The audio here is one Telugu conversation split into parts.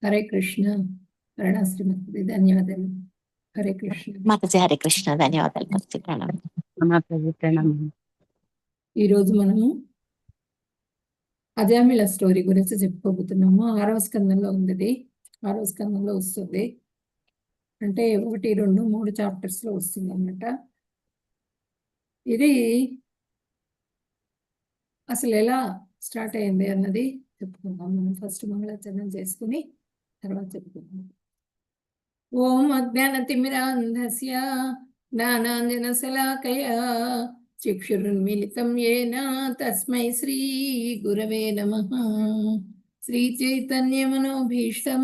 హరే కృష్ణ. శ్రీమతి ధన్యవాదాలు. హరే కృష్ణ మాతాజీ. హరే కృష్ణ. ధన్యవాదాలు మాతాజీ. ప్రణామం మాతాజీ. ప్రణామం. ఈరోజు మనము అజామిళ స్టోరీ గురించి చెప్పుకోబోతున్నాము. 6వ స్కందంలో ఉంది. 6వ స్కందంలో వస్తుంది. అంటే 1, 2, 3 చాప్టర్స్ లో వస్తుంది అన్నమాట. ఇది అసలు ఎలా స్టార్ట్ అయింది అన్నది చెప్పుకుందాం. మనం ఫస్ట్ మంగళాచరణం చేసుకుని తర్వాత చెప్పుకుందాం. ఓం అజ్ఞానతిమిరాంధస్య జ్ఞానాంజనశలాకయా చక్షురున్మిలితం యేన తస్మై శ్రీ గురవే నమః. శ్రీచైతన్యమనోభీష్టం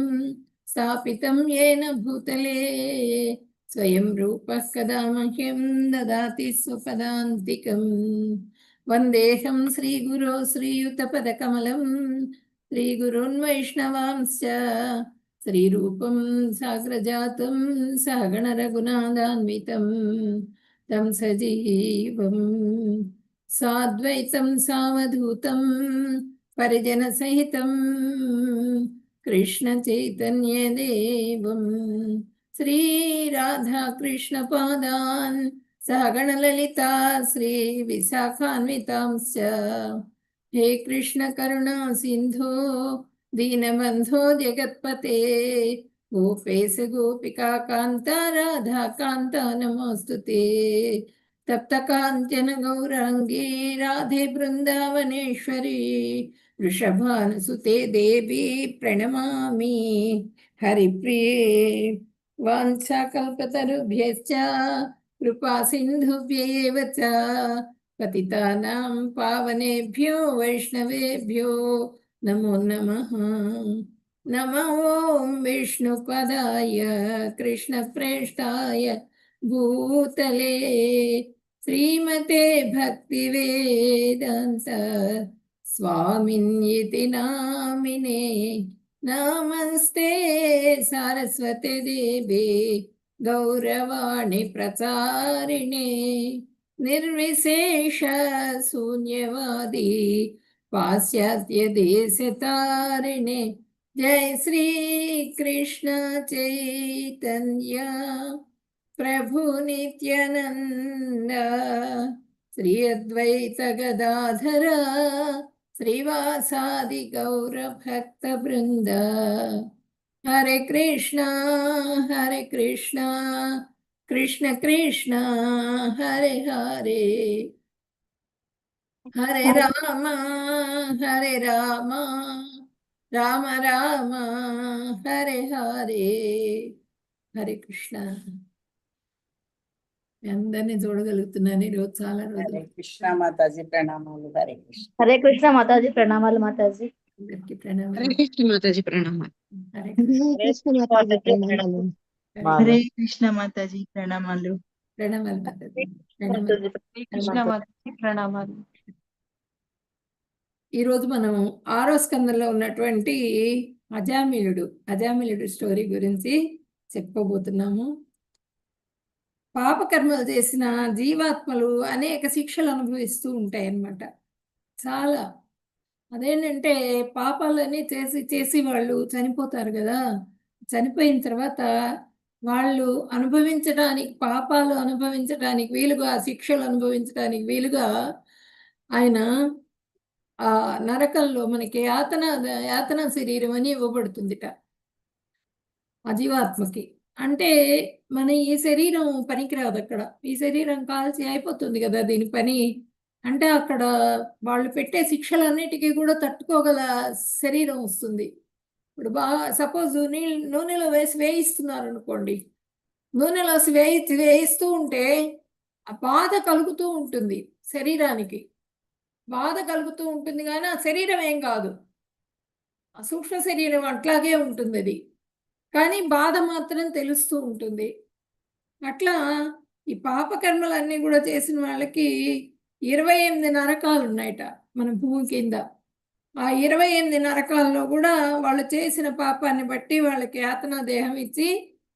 స్థాపితం యేన భూతలే స్వయం రూపః కదా మహ్యం దదాతి స్వపదాంతికం. వందేహం శ్రీగురో శ్రీయుతపదకమలం శ్రీగురున్ వైష్ణవాంశ్చ శ్రీరూపం సాగ్రజాతం సహగణ రఘునాథాన్వితం తం సజీవం సాద్వైతం సావధూతం పరిజన సహితం కృష్ణ చైతన్య దేవం శ్రీ రాధా కృష్ణ పాదాన్ సహగణ లలితా శ్రీ విశాఖాన్వితాంశ్చ. హే కృష్ణ కరుణా సింధో దీనబంధో జగత్పతే గోపేశ గోపికా కాంత రాధా కాంత నమోస్తుతే. తప్త కాంచన గౌరాంగీ రాధే బృందావనేశ్వరి వృషభానుసుతే దేవి ప్రణమామి హరిప్రియే. వాంఛాకల్పతరుభ్యశ్చ కృపా సింధుభ్యేవ చ పతితానాం పావనేభ్యో వైష్ణవేభ్యో నమో నమః. నమో ఓం విష్ణుపదాయ కృష్ణప్రేష్ఠాయ భూతలే శ్రీమతే భక్తివేదాంత స్వామిన్యితి నామినే. నమస్తే సరస్వతి దేవి గౌరవాణి ప్రచారిణే నిర్విశేష శూన్యవాది పాశ్చాత్య దేశతారిణే. జై శ్రీ కృష్ణ చైతన్య ప్రభు నిత్యానంద శ్రీ అద్వైత గదాధర శ్రీవాసాది గౌర భక్త బృంద. హరే కృష్ణ కృష్ణ కృష్ణ హరే హరే హరే రామ రామ రామ హరే హరే. హరే కృష్ణ. అందరినీ చూడగలుగుతున్నాను ఈరోజు చాలా రోజులు. హరే కృష్ణ మాతాజీ. ప్రణామాలు. హరే కృష్ణ. హరే కృష్ణ మాతాజీ. ప్రణామాలు మాతాజీ. అందరికీ ప్రణామాలు. హరే కృష్ణ మాతాజీ. ప్రణామాలు. హరే కృష్ణ. హరే కృష్ణ మాతాజీ. ప్రణామాలు. ప్రణామాలు మాతాజీ. ప్రణామాలు. కృష్ణ మాతాజీ. ప్రణామాలు. ఈరోజు మనం 6వ స్కందంలో ఉన్నటువంటి అజామిళుడు స్టోరీ గురించి చెప్పుకోబోతున్నాము. పాపకర్మలు చేసిన జీవాత్మలు అనేక శిక్షలు అనుభవిస్తూ ఉంటాయి అన్నమాట. చాలా అదేంటంటే పాపాలని చేసి వాళ్ళు చనిపోతారు కదా. చనిపోయిన తర్వాత వాళ్ళు పాపాలు అనుభవించడానికి వీలుగా, శిక్షలు అనుభవించడానికి వీలుగా ఆయన ఆ నరకంలో మనకి యాతన శరీరం అని ఇవ్వబడుతుందిట ఆ జీవాత్మకి. అంటే మన ఈ శరీరం పనికిరాదు అక్కడ. ఈ శరీరం కాల్చి అయిపోతుంది కదా దీని పని. అంటే అక్కడ వాళ్ళు పెట్టే శిక్షలన్నిటికీ కూడా తట్టుకోగల శరీరం వస్తుంది. ఇప్పుడు సపోజ్ నూనెలో వేసి వేయిస్తున్నారు అనుకోండి. నూనెలో వేయిస్తూ ఉంటే ఆ బాధ కలుగుతూ ఉంటుంది, శరీరానికి బాధ కలుగుతూ ఉంటుంది. కానీ ఆ శరీరం ఏం కాదు, ఆ సూక్ష్మ శరీరం అట్లాగే ఉంటుంది అది. కానీ బాధ మాత్రం తెలుస్తూ ఉంటుంది. అట్లా ఈ పాపకర్మలన్నీ కూడా చేసిన వాళ్ళకి 28 నరకాలు ఉన్నాయట మన భూమి కింద. ఆ 28 నరకాల్లో కూడా వాళ్ళు చేసిన పాపాన్ని బట్టి వాళ్ళకి యాతనా దేహం ఇచ్చి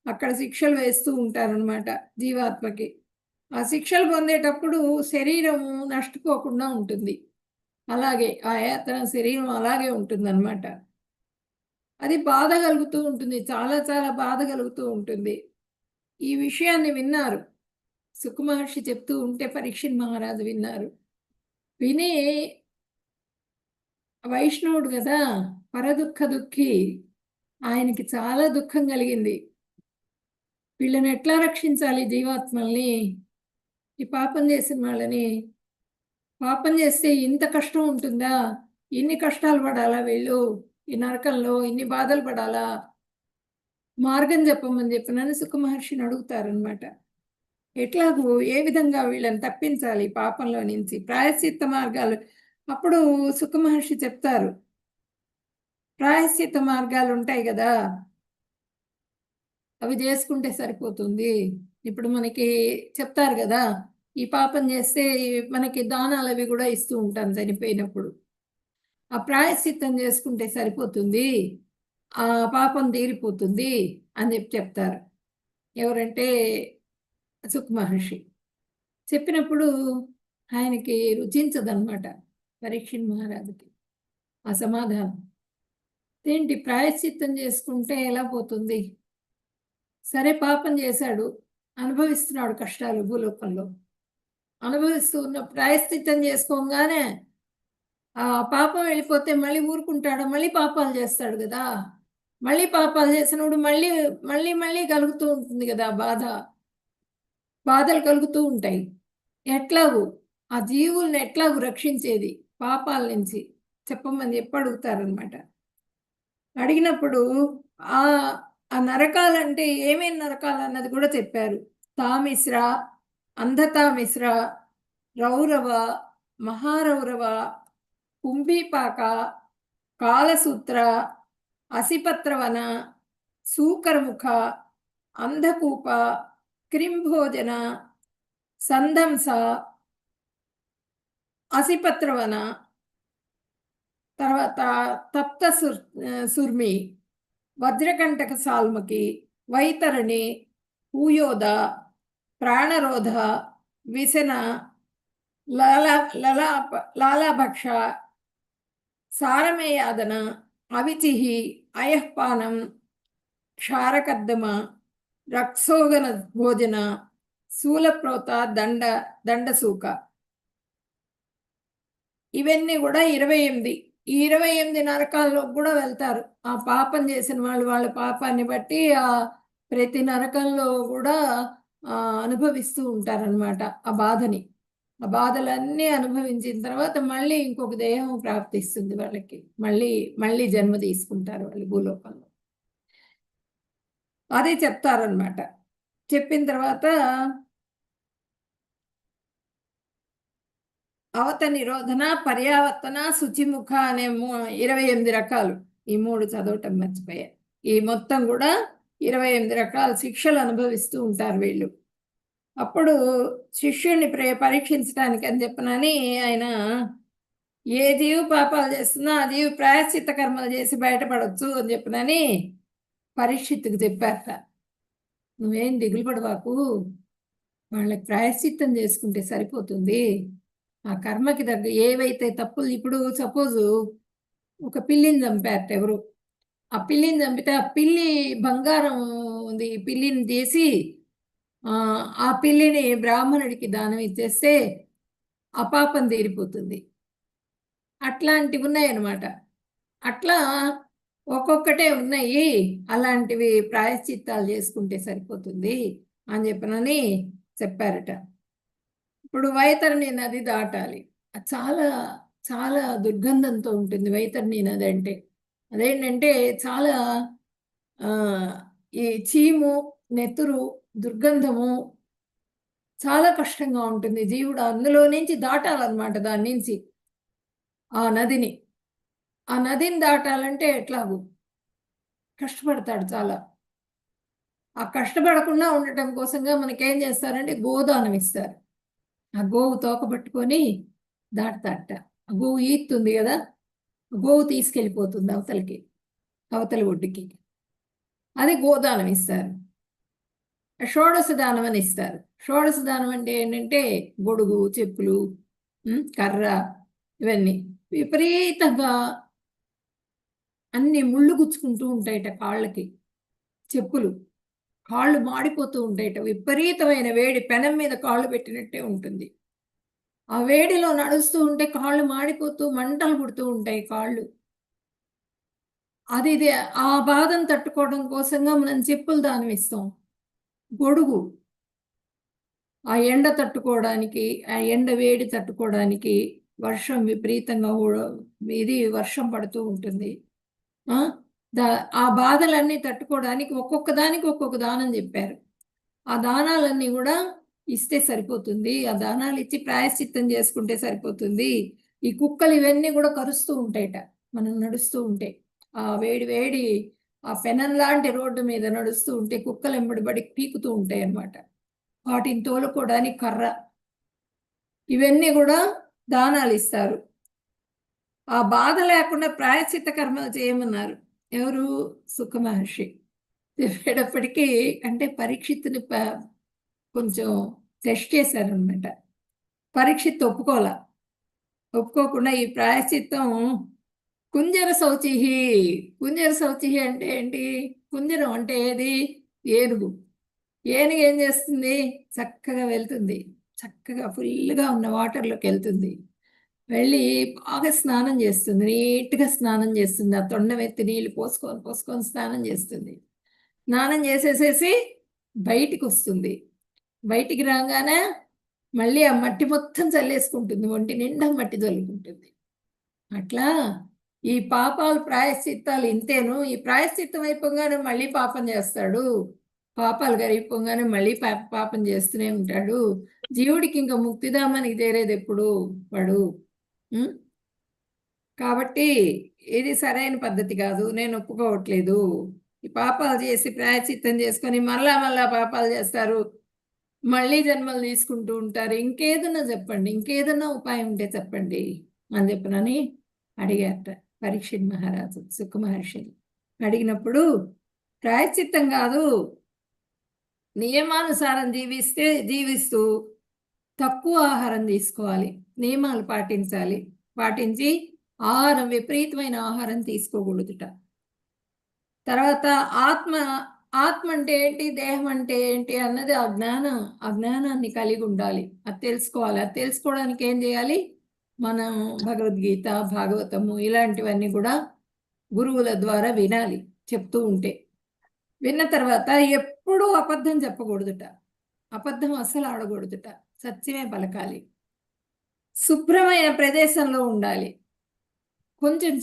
అక్కడ శిక్షలు వేస్తూ ఉంటారనమాట జీవాత్మకి. ఆ శిక్షలు పొందేటప్పుడు శరీరము నష్టపోకుండా ఉంటుంది. అలాగే ఆ యాతన శరీరం అలాగే ఉంటుందన్నమాట. అది బాధ కలుగుతూ ఉంటుంది, చాలా చాలా బాధ కలుగుతూ ఉంటుంది. ఈ విషయాన్ని విన్నారు, సుఖ మహర్షి చెప్తూ ఉంటే పరీక్షిత్ మహారాజు విన్నారు. విని, వైష్ణవుడు కదా, పరదుఃఖ దుఃఖి, ఆయనకి చాలా దుఃఖం కలిగింది. వీళ్ళని ఎట్లా రక్షించాలి, జీవాత్మల్ని, ఈ పాపం చేసిన వాళ్ళని. పాపం చేస్తే ఇంత కష్టం ఉంటుందా, ఇన్ని కష్టాలు పడాలా వీళ్ళు, ఈ నరకంలో ఇన్ని బాధలు పడాలా, మార్గం చెప్పమని చెప్పినని సుఖ మహర్షిని అడుగుతారనమాట. ఎట్లాగూ ఏ విధంగా వీళ్ళని తప్పించాలి పాపంలో నుంచి, ప్రాయశ్చిత్త మార్గాలు. అప్పుడు సుఖ మహర్షి చెప్తారు, ప్రాయశ్చిత్త మార్గాలు ఉంటాయి కదా, అవి చేసుకుంటే సరిపోతుంది. ఇప్పుడు మనకి చెప్తారు కదా, ఈ పాపం చేస్తే మనకి దానాలు అవి కూడా ఇస్తూ ఉంటాం చనిపోయినప్పుడు. ఆ ప్రాయశ్చిత్తం చేసుకుంటే సరిపోతుంది, ఆ పాపం తీరిపోతుంది అని చెప్తారు. ఎవరంటే సుఖ మహర్షి. చెప్పినప్పుడు ఆయనకి రుచించదనమాట పరీక్షిత్ మహారాజుకి ఆ సమాధానం. ఏంటి, ప్రాయశ్చిత్తం చేసుకుంటే ఎలా పోతుంది? సరే, పాపం చేశాడు, అనుభవిస్తున్నాడు కష్టాలు భూలోకంలో, అనుభవిస్తూ ఉన్న ప్రాయశ్చిత్తం చేసుకోగానే ఆ పాపం వెళ్ళిపోతే మళ్ళీ ఊరుకుంటాడు, మళ్ళీ పాపాలు చేస్తాడు కదా. మళ్ళీ పాపాలు చేసినప్పుడు మళ్ళీ మళ్ళీ మళ్ళీ కలుగుతూ ఉంటుంది కదా బాధలు కలుగుతూ ఉంటాయి. ఎట్లాగూ ఆ జీవుల్ని ఎట్లాగూ రక్షించేది పాపాల నుంచి చెప్పమని చెప్పి అడుగుతారనమాట. అడిగినప్పుడు ఆ ఆ నరకాలంటే ఏమేమి నరకాలు అన్నది కూడా చెప్పారు. తామిశ్ర, అంధతామిశ్ర, రౌరవ, మహారౌరవ, కుంభీపాక, కాలసూత్ర, అసిపత్రవన, సూకరముఖ, అంధకూప, క్రింభోజన, సందంస, అసిపత్రవన, తర్వాత తప్త సుర్మి, వజ్రకంటక సాల్మకి, వైతరణి, పూయోద, ప్రాణరోధ, విసన, లాలాభక్ష, సారమేయాదన, అవిచిహి, అయఃపానం, క్షారకర్దమ, రక్సోగన భోజన, శూలప్రోత, దండసూక. ఇవన్నీ కూడా 28. ఈ 28 నరకాల్లో కూడా వెళ్తారు. ఆ పాపం చేసిన వాళ్ళు వాళ్ళ పాపాన్ని బట్టి ఆ ప్రతి నరకంలో కూడా అనుభవిస్తూ ఉంటారనమాట ఆ బాధని. ఆ బాధలన్నీ అనుభవించిన తర్వాత మళ్ళీ ఇంకొక దేహం ప్రాప్తిస్తుంది వాళ్ళకి, మళ్ళీ జన్మ తీసుకుంటారు వాళ్ళు భూలోకంలో. అదే చెప్తారనమాట. చెప్పిన తర్వాత అవత నిరోధన, పర్యావర్తన, శుచిముఖ అనే 28 రకాలు. ఈ 3 చదవటం మర్చిపోయా. ఈ మొత్తం కూడా 28 రకాల శిక్షలు అనుభవిస్తూ ఉంటారు వీళ్ళు. అప్పుడు శిష్యుడిని పరీక్షించడానికి అని చెప్పనని ఆయన, ఏ జీవి పాపాలు చేస్తున్నా ఆ జీవి ప్రాయశ్చిత్త కర్మలు చేసి బయటపడవచ్చు అని చెప్పనని పరీక్షిత్తుకు చెప్పారట. నువ్వేం దిగులు పడవాకు, వాళ్ళకి ప్రాయశ్చిత్తం చేసుకుంటే సరిపోతుంది. ఆ కర్మకి దగ్గర ఏవైతే తప్పులు, ఇప్పుడు సపోజు ఒక పిల్లిని చంపారట ఎవరు, ఆ పిల్లిని చంపితే ఆ పిల్లి బంగారం ఉంది, పిల్లిని తీసి ఆ పిల్లిని బ్రాహ్మణుడికి దానం ఇచ్చేస్తే ఆ పాపం తీరిపోతుంది. అట్లాంటివి ఉన్నాయన్నమాట. అట్లా ఒక్కొక్కటే ఉన్నాయి, అలాంటివి ప్రాయశ్చిత్తాలు చేసుకుంటే సరిపోతుంది అని చెప్పనని చెప్పారట. ఇప్పుడు వైతరణి నది దాటాలి, చాలా చాలా దుర్గంధంతో ఉంటుంది వైతరణి నది అంటే. అదేంటంటే చాలా ఈ చీము, నెత్తురు, దుర్గంధము చాలా కష్టంగా ఉంటుంది. జీవుడు అందులో నుంచి దాటాలన్నమాట, దాని నుంచి ఆ నదిని దాటాలంటే ఎట్లాగూ కష్టపడతాడు చాలా. ఆ కష్టపడకుండా ఉండటం కోసంగా మనకేం చేస్తారంటే గోదానం ఇస్తారు. ఆ గోవు తోక పట్టుకొని దాటుతాడట. ఆ గోవు ఈస్తుంది కదా, గోవు తీసుకెళ్ళిపోతుంది అవతల ఒడ్డుకి. అది గోదానం ఇస్తారు. షోడశ దానం అని ఇస్తారు. షోడశ దానం అంటే ఏంటంటే గొడుగు, చెప్పులు, కర్ర, ఇవన్నీ విపరీతంగా అన్ని ముళ్ళు గుచ్చుకుంటూ ఉంటాయట కాళ్ళకి, చెప్పులు. కాళ్ళు మాడిపోతూ ఉంటాయట, విపరీతమైన వేడి, పెనం మీద కాళ్ళు పెట్టినట్టే ఉంటుంది. ఆ వేడిలో నడుస్తూ ఉంటే కాళ్ళు మాడిపోతూ మంటలు పుడుతూ ఉంటాయి కాళ్ళు. ఇది ఆ బాధను తట్టుకోవడం కోసంగా మనం చెప్పులు దానం ఇస్తాం. గొడుగు ఆ ఎండ తట్టుకోవడానికి, ఆ ఎండ వేడి తట్టుకోవడానికి, వర్షం విపరీతంగా వర్షం పడుతూ ఉంటుంది. ఆ ఆ బాధలన్నీ తట్టుకోవడానికి ఒక్కొక్క దానికి ఒక్కొక్క దానం చెప్పారు. ఆ దానాలన్నీ కూడా ఇస్తే సరిపోతుంది, ఆ దానాలు ఇచ్చి ప్రాయశ్చిత్తం చేసుకుంటే సరిపోతుంది. ఈ కుక్కలు ఇవన్నీ కూడా కరుస్తూ ఉంటాయట మనం నడుస్తూ ఉంటే. ఆ వేడి వేడి ఆ పెనం లాంటి రోడ్డు మీద నడుస్తూ ఉంటే కుక్కలు ఎంబడిబడి పీకుతూ ఉంటాయి అన్నమాట. వాటిని తోలుకోవడానికి కర్ర, ఇవన్నీ కూడా దానాలు ఇస్తారు. ఆ బాధ లేకుండా ప్రాయశ్చిత్త కర్మలు చేయమన్నారు. ఎవరు? సుఖ మహర్షి చెప్పేటప్పటికీ, అంటే పరీక్షిత్తుని కొంచెం టెస్ట్ చేశారనమాట. పరీక్షిత్ ఒప్పుకోకుండా ఈ ప్రాయశ్చిత్తం కుంజర శౌచిహి. కుంజర శౌచిహి అంటే ఏంటి? కుంజరం అంటే ఏది? ఏనుగు. ఏనుగు ఏం చేస్తుంది? చక్కగా వెళ్తుంది, చక్కగా ఫుల్గా ఉన్న వాటర్లోకి వెళ్తుంది, వెళ్ళి బాగా స్నానం చేస్తుంది, నీట్గా స్నానం చేస్తుంది. ఆ తొండం ఎత్తి నీళ్ళు పోసుకొని స్నానం చేస్తుంది. స్నానం చేసేసేసి బయటికి వస్తుంది. బయటికి రాగానే మళ్ళీ ఆ మట్టి మొత్తం చల్లేసుకుంటుంది, ఒంటి నిండా మట్టి చల్లుకుంటుంది. అట్లా ఈ పాపాలు ప్రాయశ్చిత్తాలు ఇంతేను. ఈ ప్రాయశ్చిత్తం అయిపోగానే మళ్ళీ పాపం చేస్తాడు, పాపాలు కరిగిపోగానే మళ్ళీ పాపం చేస్తూనే ఉంటాడు. జీవుడికి ఇంకా ముక్తిధామానికి చేరేది ఎప్పుడు వాడు. కాబట్టి ఇది సరైన పద్ధతి కాదు, నేను ఒప్పుకోవట్లేదు. ఈ పాపాలు చేసి ప్రాయశ్చిత్తం చేసుకొని మళ్ళా పాపాలు చేస్తారు, మళ్ళీ జన్మలు తీసుకుంటూ ఉంటారు. ఇంకేదన్నా చెప్పండి, ఇంకేదన్నా ఉపాయం ఉంటే చెప్పండి అని చెప్పనని అడిగారట పరీక్షిత్ మహారాజు సుఖ మహర్షిని. అడిగినప్పుడు ప్రాయశ్చిత్తం కాదు, నియమానుసారం జీవిస్తూ తక్కువ ఆహారం తీసుకోవాలి, నియమాలు పాటించి ఆహారం, విపరీతమైన ఆహారం తీసుకోకూడదుట. తర్వాత ఆత్మ అంటే ఏంటి, దేహం అంటే ఏంటి అన్నది అజ్ఞానాన్ని కలిగి ఉండాలి, అది తెలుసుకోవాలి. అది తెలుసుకోవడానికి ఏం చేయాలి? మనం భగవద్గీత, భాగవతము ఇలాంటివన్నీ కూడా గురువుల ద్వారా వినాలి, చెప్తూ ఉంటే. విన్న తర్వాత ఎప్పుడూ అబద్ధం చెప్పకూడదుట, అబద్ధం అస్సలు ఆడకూడదుట, సత్యమే పలకాలి. శుభ్రమైన ప్రదేశంలో ఉండాలి. కొంచెం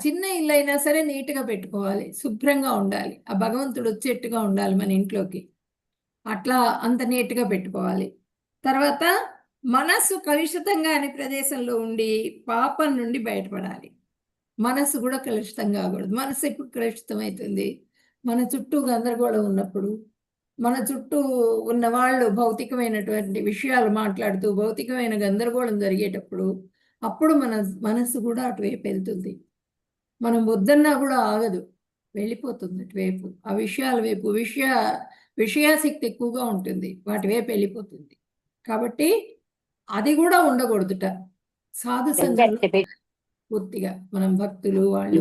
చిన్న ఇల్లు అయినా సరే నీట్గా పెట్టుకోవాలి, శుభ్రంగా ఉండాలి. ఆ భగవంతుడు వచ్చేట్టుగా ఉండాలి మన ఇంట్లోకి, అట్లా అంత నీట్గా పెట్టుకోవాలి. తర్వాత మనస్సు కలుషితంగా అనే ప్రదేశంలో ఉండి పాపం నుండి బయటపడాలి. మనస్సు కూడా కలుషితం కాకూడదు. మనస్సు ఎప్పుడు కలుషితం అవుతుంది? మన చుట్టూ గందరగోళం ఉన్నప్పుడు, మన చుట్టూ ఉన్న వాళ్ళు భౌతికమైనటువంటి విషయాలు మాట్లాడుతూ భౌతికమైన గందరగోళం జరిగేటప్పుడు, అప్పుడు మన మనస్సు కూడా అటువైపు వెళ్తుంది. మనం వద్దన్నా కూడా ఆగదు, వెళ్ళిపోతుంది అటువైపు. ఆ విషయాల వైపు విషయాశక్తి ఎక్కువగా ఉంటుంది, వాటి వైపు వెళ్ళిపోతుంది. కాబట్టి అది కూడా ఉండకూడదుట. సాధు సంఘంలో పూర్తిగా మనం భక్తులు వాళ్ళు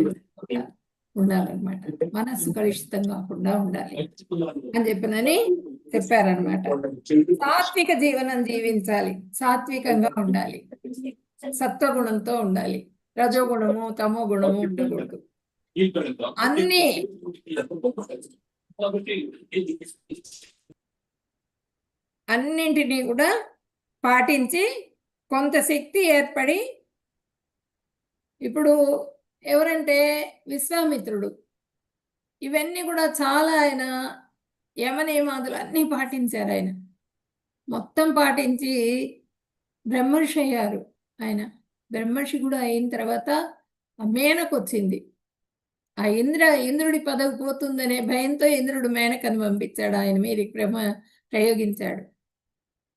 ఉండాలన్నమాట, మనస్సు కలుషితం కాకుండా ఉండాలి అని చెప్పారనమాట. సాత్విక జీవనం జీవించాలి, సాత్వికంగా ఉండాలి, సత్వగుణంతో ఉండాలి, రజోగుణము తమో గుణము ఉండకూడదు. అన్నింటినీ కూడా పాటించి కొంత శక్తి ఏర్పడి, ఇప్పుడు ఎవరంటే విశ్వామిత్రుడు, ఇవన్నీ కూడా చాలా ఆయన యమనియమాదులు అన్నీ పాటించారు. ఆయన మొత్తం పాటించి బ్రహ్మర్షి అయ్యారు. ఆయన బ్రహ్మర్షి కూడా అయిన తర్వాత ఆ మేనకు వచ్చింది. ఆ ఇంద్రుడి పదవి పోతుందనే భయంతో ఇంద్రుడు మేనకను పంపించాడు, ఆయన మీదకి ప్రయోగించాడు.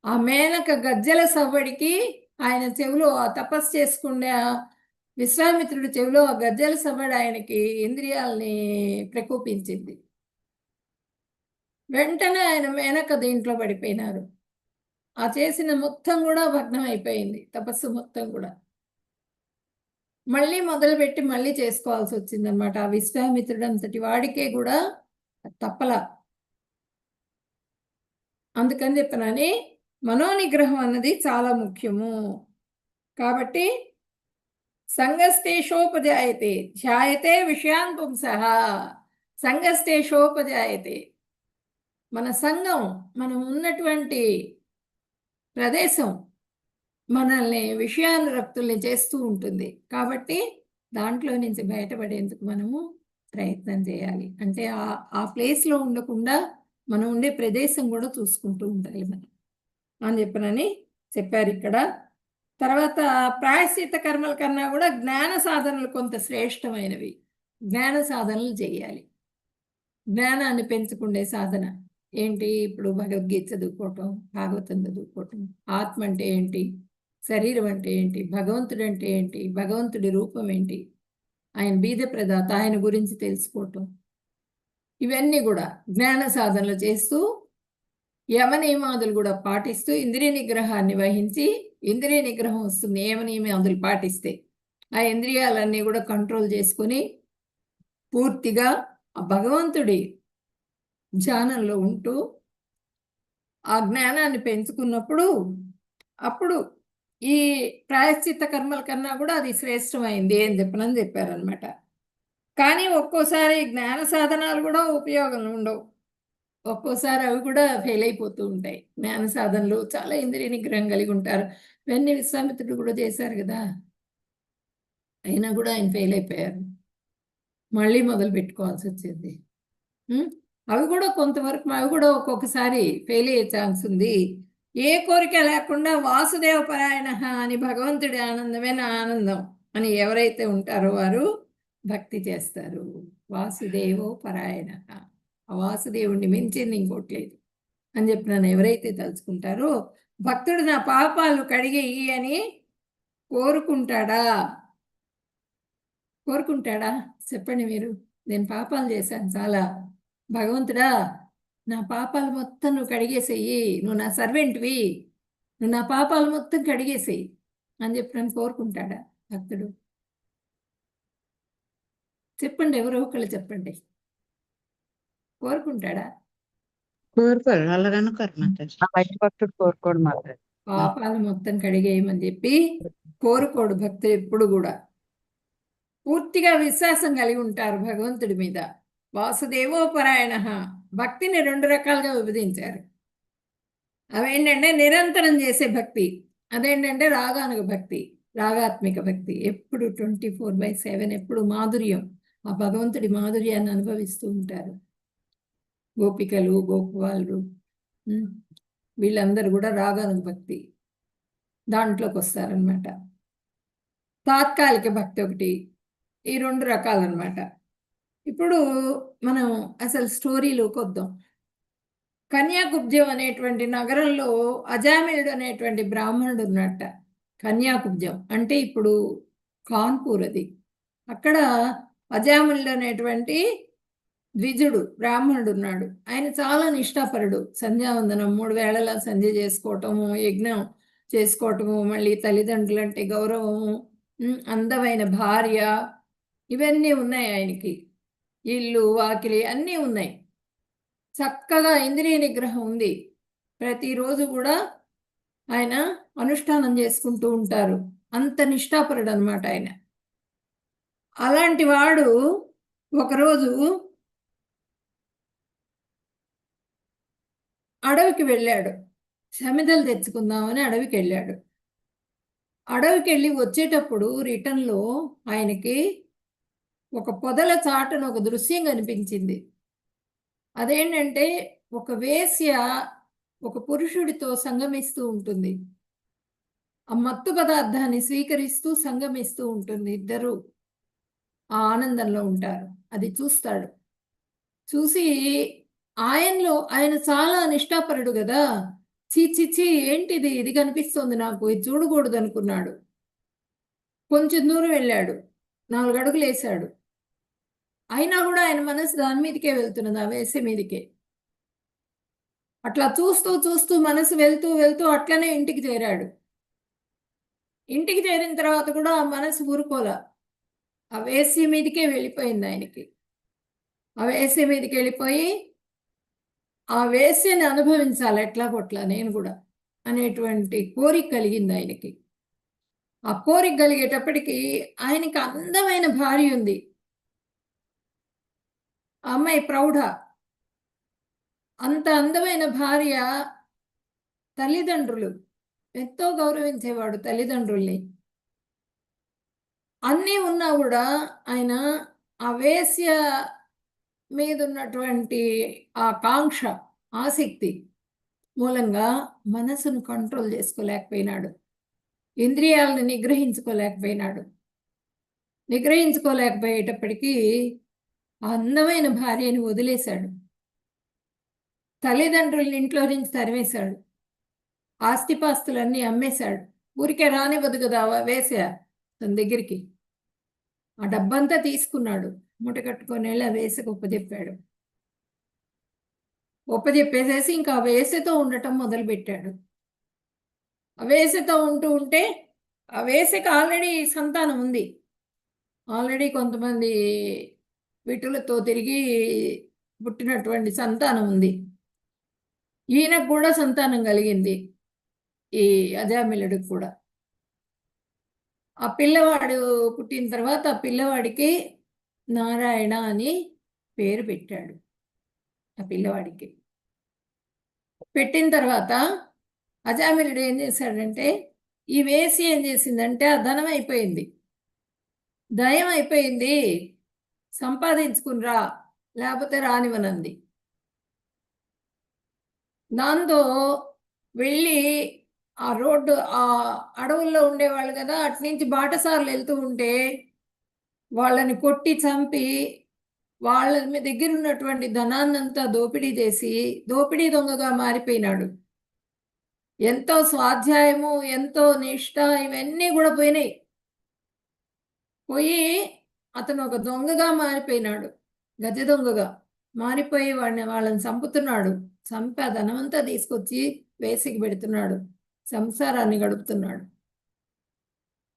ఆ మేనక గజ్జల సవ్వడికి ఆయన చెవిలో ఆ తపస్సు చేసుకుండే విశ్వామిత్రుడి చెవిలో ఆ గజ్జల సవ్వడి ఆయనకి ఇంద్రియాలని ప్రకోపించింది. వెంటనే ఆయన మేనక దీంట్లో పడిపోయినారు. ఆ చేసిన మొత్తం కూడా భగ్నం అయిపోయింది, తపస్సు మొత్తం కూడా. మళ్ళీ మొదలుపెట్టి మళ్ళీ చేసుకోవాల్సి వచ్చిందనమాట. ఆ విశ్వామిత్రుడు అంతటి వాడికే కూడా తప్పల. అందుకని చెప్పనని మనోనిగ్రహం అన్నది చాలా ముఖ్యము. కాబట్టి సంగస్తేషోపజాయతే ధ్యాయతే విషయాన్ పుంసః. సంగస్తేషోపజాయతే, మన సంఘం, మనం ఉన్నటువంటి ప్రదేశం మనల్ని విషయానురక్తుల్ని చేస్తూ ఉంటుంది. కాబట్టి దాంట్లో నుంచి బయటపడేందుకు మనము ప్రయత్నం చేయాలి. అంటే ఆ ప్లేస్లో ఉండకుండా మనం ఉండే ప్రదేశం కూడా చూసుకుంటూ ఉండాలి మనం అని చెప్పనని చెప్పారు ఇక్కడ. తర్వాత ప్రాయశ్చిత్త కర్మల కన్నా కూడా జ్ఞాన సాధనలు కొంత శ్రేష్టమైనవి. జ్ఞాన సాధనలు చేయాలి. జ్ఞానాన్ని పెంచుకునే సాధన ఏంటి? ఇప్పుడు భగవద్గీత చదువుకోవటం, భాగవతం చదువుకోవటం, ఆత్మ అంటే ఏంటి, శరీరం అంటే ఏంటి, భగవంతుడు అంటే ఏంటి, భగవంతుడి రూపం ఏంటి, ఆయన బీద ప్రదాత, ఆయన గురించి తెలుసుకోవటం, ఇవన్నీ కూడా జ్ఞాన సాధనలు చేస్తూ యమ నియమాదులు కూడా పాటిస్తూ ఇంద్రియ నిగ్రహాన్ని వహించి, ఇంద్రియ నిగ్రహం వస్తుంది యమ నియమాదులు పాటిస్తే. ఆ ఇంద్రియాలన్నీ కూడా కంట్రోల్ చేసుకొని పూర్తిగా ఆ భగవంతుడి ధ్యానంలో ఉంటూ ఆ జ్ఞానాన్ని పెంచుకున్నప్పుడు అప్పుడు ఈ ప్రాయశ్చిత్త కర్మల కన్నా కూడా అది శ్రేష్టమైంది అని చెప్పారనమాట. కానీ ఒక్కోసారి జ్ఞాన సాధనాలు కూడా ఉపయోగం ఉండవు. ఒక్కోసారి అవి కూడా ఫెయిల్ అయిపోతూ ఉంటాయి. జ్ఞాన సాధనలు చాలా ఇంద్రియ నిగ్రహం కలిగి ఉంటారు. ఇవన్నీ విశ్వామిత్రుడు కూడా చేశారు కదా, అయినా కూడా ఆయన ఫెయిల్ అయిపోయారు. మళ్ళీ మొదలు పెట్టుకోవాల్సి వచ్చింది. అవి కూడా కొంతవరకు అవి కూడా ఒక్కొక్కసారి ఫెయిల్ అయ్యే ఛాన్స్ ఉంది. ఏ కోరిక లేకుండా వాసుదేవ పరాయణ అని భగవంతుడి ఆనందమే నా ఆనందం అని ఎవరైతే ఉంటారో వారు భక్తి చేస్తారు. వాసుదేవో పరాయణ, ఆ వాసుదేవుణ్ణి మించింది ఇంకోటి లేదు అని చెప్పి నన్ను ఎవరైతే తలుచుకుంటారో, భక్తుడు నా పాపాలు కడిగేయి అని కోరుకుంటాడా? చెప్పండి మీరు. నేను పాపాలు చేశాను చాలా, భగవంతుడా నా పాపాలు మొత్తం నువ్వు కడిగేసేయి, నువ్వు నా సర్వెంట్వి, నువ్వు నా పాపాలు మొత్తం కడిగేసేయి అని చెప్పి నన్ను కోరుకుంటాడా భక్తుడు? చెప్పండి, ఎవరో ఒకళ్ళు చెప్పండి. కోరుకుంటాడా? కోరుకోరు, అలాగని బయట భక్తుడు కోరుకోడు మాత్రం. పాపాలు మొత్తం కడిగేయమని చెప్పి కోరుకోడు భక్తుడు ఎప్పుడు కూడా. పూర్తిగా విశ్వాసం కలిగి ఉంటారు భగవంతుడి మీద. వాసుదేవో పరాయణ. భక్తిని 2 రకాలుగా విభజించారు. అవేంటంటే నిరంతరం చేసే భక్తి, అదేంటంటే రాగానుగ భక్తి, రాగాత్మిక భక్తి. ఎప్పుడు 24/7 ఎప్పుడు మాధుర్యం, ఆ భగవంతుడి మాధుర్యాన్ని అనుభవిస్తూ ఉంటారు. గోపికలు, గోపవాళ్ళు, వీళ్ళందరూ కూడా రాగానుగ భక్తి దాంట్లోకి వస్తారనమాట. తాత్కాలిక భక్తి ఒకటి, ఈ 2 రకాలన్నమాట. ఇప్పుడు మనం అసలు స్టోరీలోకి వద్దాం. కన్యాకుబ్జం అనేటువంటి నగరంలో అజామిలుడు అనేటువంటి బ్రాహ్మణుడు ఉన్నట్ట. కన్యాకుబ్జం అంటే ఇప్పుడు కాన్పూర్ అది. అక్కడ అజామిలుడు అనేటువంటి ద్విజుడు బ్రాహ్మణుడు ఉన్నాడు. ఆయన చాలా నిష్ఠాపరుడు. సంధ్యావందనం 3 వేళలా సంధ్య చేసుకోవటము, యజ్ఞం చేసుకోవటము, మళ్ళీ తల్లిదండ్రులు అంటే గౌరవము, అందమైన భార్య, ఇవన్నీ ఉన్నాయి ఆయనకి. ఇల్లు వాకిలి అన్నీ ఉన్నాయి. చక్కగా ఇంద్రియ నిగ్రహం ఉంది. ప్రతిరోజు కూడా ఆయన అనుష్ఠానం చేసుకుంటూ ఉంటారు. అంత నిష్ఠాపరుడు అనమాట ఆయన. అలాంటి వాడు ఒకరోజు అడవికి వెళ్ళాడు. సమిధలు తెచ్చుకుందామని అడవికి వెళ్ళాడు. అడవికి వెళ్ళి వచ్చేటప్పుడు రిటర్న్లో ఆయనకి ఒక పొదల చాటున ఒక దృశ్యం కనిపించింది. అదేంటంటే ఒక వేశ్య ఒక పురుషుడితో సంగమిస్తూ ఉంటుంది. ఆ మత్తు పదార్థాన్ని స్వీకరిస్తూ సంగమిస్తూ ఉంటుంది. ఇద్దరు ఆ ఆనందంలో ఉంటారు. అది చూస్తాడు. చూసి ఆయన చాలా నిష్ఠాపరుడు కదా, చీ ఏంటిది, ఇది కనిపిస్తుంది నాకు, ఇది చూడకూడదు అనుకున్నాడు. కొంచెం దూరం వెళ్ళాడు, 4 అడుగులు వేశాడు. అయినా కూడా ఆయన మనసు దాని మీదకే వెళ్తున్నది, ఆ వేసే మీదకే. అట్లా చూస్తూ చూస్తూ మనసు వెళ్తూ అట్లనే ఇంటికి చేరాడు. ఇంటికి చేరిన తర్వాత కూడా ఆ మనసు ఊరుకోలా. ఆ వేశ్య మీదకే వెళ్ళిపోయింది ఆయనకి. ఆ వేశ్య మీదకి వెళ్ళిపోయి ఆ వేశ్యని అనుభవించాలి ఎట్లా కొట్లా నేను కూడా అనేటువంటి కోరిక కలిగింది ఆయనకి. ఆ కోరిక కలిగేటప్పటికి ఆయనకి అందమైన భార్య ఉంది. ఆ అమ్మాయి ప్రౌఢ. అంత అందమైన భార్య. తల్లిదండ్రులు ఎంతో గౌరవించేవాడు తల్లిదండ్రుల్ని. అన్నీ ఉన్నా కూడా ఆయన ఆ వేశ్య మీద ఉన్నటువంటి ఆ కాంక్ష, ఆసక్తి మూలంగా మనసును కంట్రోల్ చేసుకోలేకపోయినాడు. ఇంద్రియాలను నిగ్రహించుకోలేకపోయేటప్పటికీ ఆ అందమైన భార్యని వదిలేశాడు. తల్లిదండ్రుల్ని ఇంట్లో నుంచి తరివేశాడు. ఆస్తిపాస్తులన్నీ అమ్మేశాడు. ఊరికే రానివ్వదు కదా వేశ్య తన దగ్గరికి. ఆ డబ్బంతా తీసుకున్నాడు. మూట కట్టుకొని వెళ్ళి ఆ వేశ్యకు ఒప్పజెప్పేసేసి ఇంకా ఆ వేశ్యతో ఉండటం మొదలుపెట్టాడు. ఆ వేశ్యతో ఉంటే ఆ వేశ్యకి ఆల్రెడీ సంతానం ఉంది. ఆల్రెడీ కొంతమంది విటులతో తిరిగి పుట్టినటువంటి సంతానం ఉంది. ఈయనకు కూడా సంతానం కలిగింది, ఈ అజామిలుడికి కూడా. ఆ పిల్లవాడు పుట్టిన తర్వాత ఆ పిల్లవాడికి నారాయణ అని పేరు పెట్టాడు. ఆ పిల్లవాడికి పెట్టిన తర్వాత అజామిలుడు ఏం చేశాడంటే, ఈ వేసి ఏం చేసిందంటే ఆ ధనం అయిపోయింది, దయం అయిపోయింది, సంపాదించుకునిరా లేకపోతే రానివనంది. దాంతో వెళ్ళి ఆ రోడ్డు, ఆ అడవుల్లో ఉండేవాళ్ళు కదా, అటు నుంచి బాటసార్లు వెళ్తూ ఉంటే వాళ్ళని కొట్టి చంపి వాళ్ళ దగ్గర ఉన్నటువంటి ధనాన్నంతా దోపిడీ చేసి దోపిడీ దొంగగా మారిపోయినాడు. ఎంతో స్వాధ్యాయము, ఎంతో నిష్ఠ ఇవన్నీ కూడా పోయినాయి. పోయి అతను ఒక దొంగగా మారిపోయినాడు, గజ దొంగగా మారిపోయి వాళ్ళని చంపుతున్నాడు. చంపి ఆ ధనమంతా తీసుకొచ్చి వేసికి పెడుతున్నాడు, సంసారాన్ని గడుపుతున్నాడు.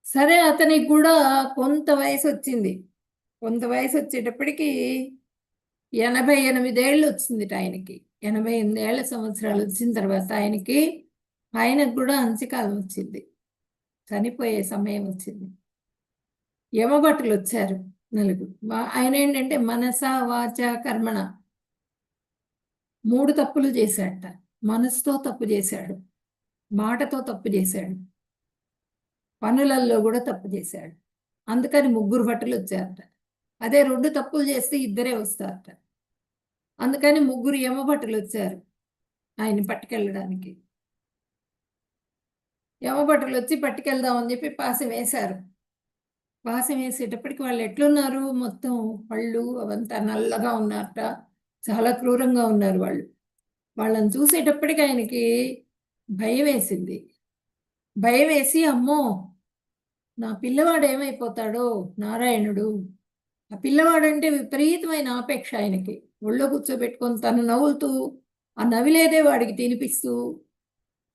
సరే, అతనికి కూడా కొంత వయసు వచ్చింది. కొంత వయసు వచ్చేటప్పటికి 88 ఏళ్ళు వచ్చింది ఆయనకి. 88 సంవత్సరాలు వచ్చిన తర్వాత ఆయనకు కూడా అంత్యకాలం వచ్చింది, చనిపోయే సమయం వచ్చింది. యమభటులు వచ్చారు 4. ఆయన ఏంటంటే మనస వాచ కర్మణ 3 తప్పులు చేశాడట. మనసుతో తప్పు చేశాడు, మాటతో తప్పు చేశాడు, పనులలో కూడా తప్పు చేశాడు. అందుకని 3 భటులు వచ్చారట. అదే 2 తప్పులు చేస్తే 2 వస్తారట. అందుకని 3 యమభటులు వచ్చారు ఆయన పట్టుకెళ్ళడానికి. యమభటులు వచ్చి పట్టుకెళ్దామని చెప్పి పాశం వేశారు. పాశం వేసేటప్పటికి వాళ్ళు ఎట్లున్నారు, మొత్తం పళ్ళు అవంతా నల్లగా ఉన్నారట, చాలా క్రూరంగా ఉన్నారు వాళ్ళు. వాళ్ళని చూసేటప్పటికి ఆయనకి భయం వేసింది. భయం వేసి, అమ్మో నా పిల్లవాడు ఏమైపోతాడో, నారాయణుడు. ఆ పిల్లవాడంటే విపరీతమైన ఆపేక్ష ఆయనకి. ఒళ్ళో కూర్చోబెట్టుకొని తను నవ్వులుతూ ఆ నవిలేదే వాడికి తినిపిస్తూ,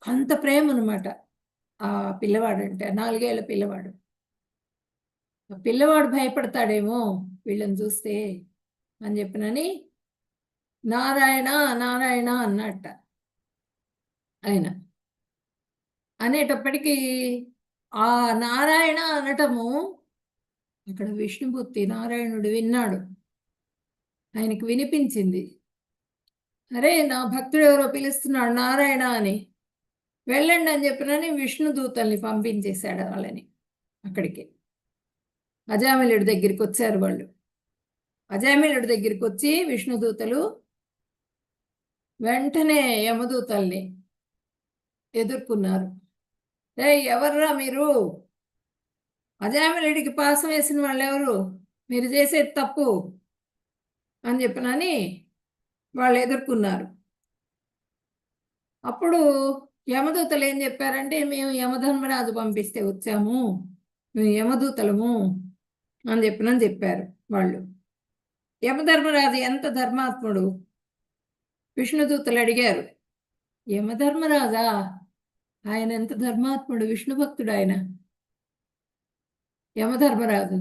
అంత ప్రేమ అనమాట ఆ పిల్లవాడంటే. 4 ఏళ్ల పిల్లవాడు. ఆ పిల్లవాడు భయపడతాడేమో వీళ్ళని చూస్తే అని చెప్పినని నారాయణ నారాయణ అన్నట్ట. ఆయన అనేటప్పటికీ ఆ నారాయణ అనటము అక్కడ విష్ణుమూర్తి నారాయణుడు విన్నాడు. ఆయనకు వినిపించింది. అరే, నా భక్తుడు ఎవరో పిలుస్తున్నాడు నారాయణ అని, వెళ్ళండి అని చెప్పినని విష్ణు దూతల్ని పంపించేశాడు వాళ్ళని అక్కడికి. అజామిలుడి దగ్గరికి వచ్చారు వాళ్ళు. అజామిలుడి దగ్గరికి వచ్చి విష్ణుదూతలు వెంటనే యమదూతల్ని ఎదుర్కొన్నారు. ఎవర్రా మీరు? అజామిలుడికి పాసం వేసిన వాళ్ళు ఎవరు? మీరు చేసేది తప్పు అని చెప్పినని వాళ్ళు ఎదుర్కొన్నారు. అప్పుడు యమదూతలు ఏం చెప్పారంటే, మేము యమధర్మరాజు పంపిస్తే వచ్చాము, మేము యమదూతలము అని చెప్పారు వాళ్ళు. యమధర్మరాజు ఎంత ధర్మాత్ముడు! విష్ణుదూతలు అడిగారు, యమధర్మరాజా? ఆయన ఎంత ధర్మాత్ముడు, విష్ణు భక్తుడు ఆయన యమధర్మరాజు.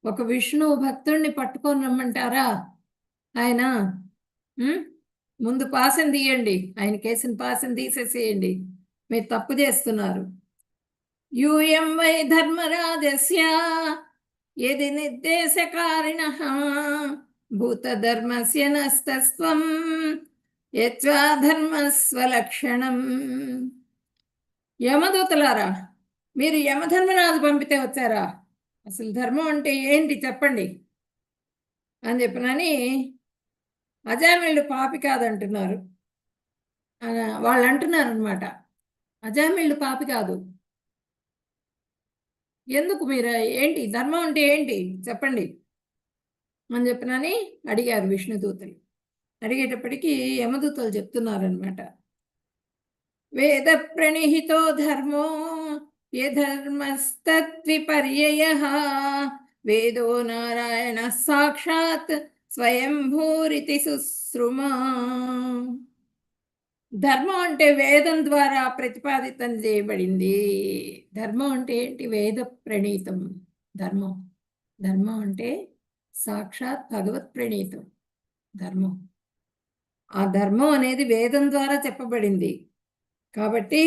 ఒక విష్ణు భక్తుడిని పట్టుకొని రమ్మంటారా ఆయన? ముందు పాసం తీయండి, ఆయన కేసిన పాసం తీసేసేయండి, మీరు తప్పు చేస్తున్నారు. యూయం వై ధర్మరాజస్య యది నిర్దేశకారిణః భూతధర్మస్య నస్తస్త్వం యత్వా ధర్మస్వలక్షణం. యమదూతలారా, మీరు యమధర్మరాజు పంపితే వచ్చారా? అసలు ధర్మం అంటే ఏంటి చెప్పండి అని చెప్పనని అజామిళుడు పాపి కాదంటున్నారు. వాళ్ళు అంటున్నారు అనమాట, అజామిళుడు పాపి కాదు. ఎందుకు మీరు ఏంటి ధర్మం అంటే ఏంటి చెప్పండి అని చెప్పనని అడిగారు విష్ణుదూతలు. అడిగేటప్పటికీ యమదూతలు చెప్తున్నారనమాట, వేద ప్రణిహితో ధర్మో ఏ ధర్మస్తద్విపర్యయః వేదో నారాయణ సాక్షాత్ స్వయంభూరితి సుశ్రుమా. ధర్మం అంటే వేదం ద్వారా ప్రతిపాదితం చేయబడింది. ధర్మం అంటే ఏంటి? వేద ప్రణీతం ధర్మం. ధర్మం అంటే సాక్షాత్ భగవత్ ప్రణీతం ధర్మం. ఆ ధర్మం అనేది వేదం ద్వారా చెప్పబడింది కాబట్టి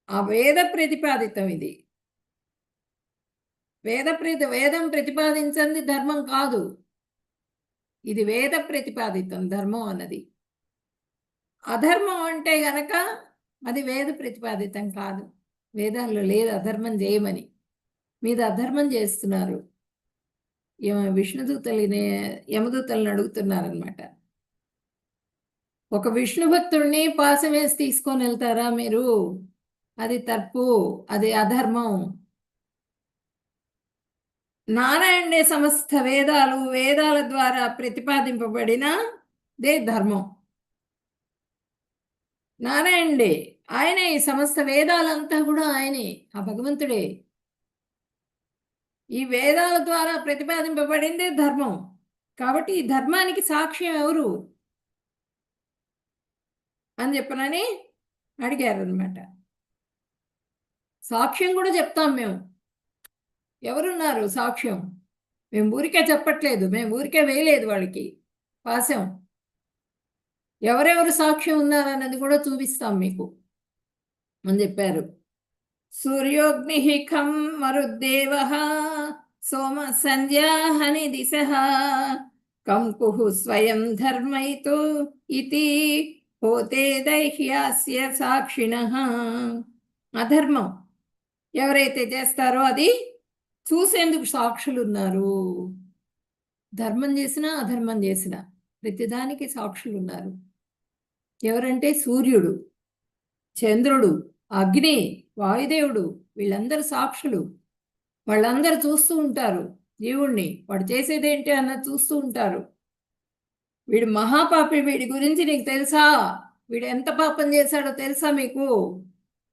ఆ వేద ప్రతిపాదితం ఇది. వేదం ప్రతిపాదించింది ధర్మం కాదు, ఇది వేద ప్రతిపాదితం ధర్మం అన్నది. అధర్మం అంటే గనక అది వేద ప్రతిపాదితం కాదు, వేదాల్లో లేదు అధర్మం చేయమని. మీరు అధర్మం చేస్తున్నారు. విష్ణుదూతలని యమదూతలను అడుగుతున్నారనమాట, ఒక విష్ణు భక్తుడిని పాసం వేసి తీసుకొని వెళ్తారా మీరు? అది తప్పు, అది అధర్మం. నారాయణే సమస్త వేదాల ద్వారా ప్రతిపాదింపబడిన దే ధర్మం. నారాయణుడే, ఆయనే ఈ సమస్త వేదాలంతా కూడా ఆయనే, ఆ భగవంతుడే. ఈ వేదాల ద్వారా ప్రతిపాదింపబడిందే ధర్మం. కాబట్టి ఈ ధర్మానికి సాక్ష్యం ఎవరు అని చెప్పనని అడిగారు అనమాట. సాక్ష్యం కూడా చెప్తాం మేము. ఎవరున్నారు సాక్ష్యం? మేము ఊరికే చెప్పట్లేదు, మేము ఊరికే వేయలేదు వాళ్ళకి పాశం. ఎవరెవరు సాక్ష్యం ఉన్నారన్నది కూడా చూపిస్తాం మీకు అని చెప్పారు. సూర్యోగ్నిః ఖం మరుద్దేవః సోమ సంధ్యాహని దిశః కంకుః స్వయం ధర్మైతో ఇతి పోతే దైహ్యాస్య సాక్షిణః. అధర్మం ఎవరైతే చేస్తారో అది చూసేందుకు సాక్షులు ఉన్నారు. ధర్మం చేసినా అధర్మం చేసినా ప్రతిదానికి సాక్షులు ఉన్నారు. ఎవరంటే సూర్యుడు, చంద్రుడు, అగ్ని, వాయుదేవుడు, వీళ్ళందరూ సాక్షులు. వాళ్ళందరూ చూస్తూ ఉంటారు జీవుణ్ణి, వాడు చేసేదేంటి అన్నది చూస్తూ ఉంటారు. వీడు మహాపాపి, వీడి గురించి నీకు తెలుసా? వీడు ఎంత పాపం చేశాడో తెలుసా మీకు?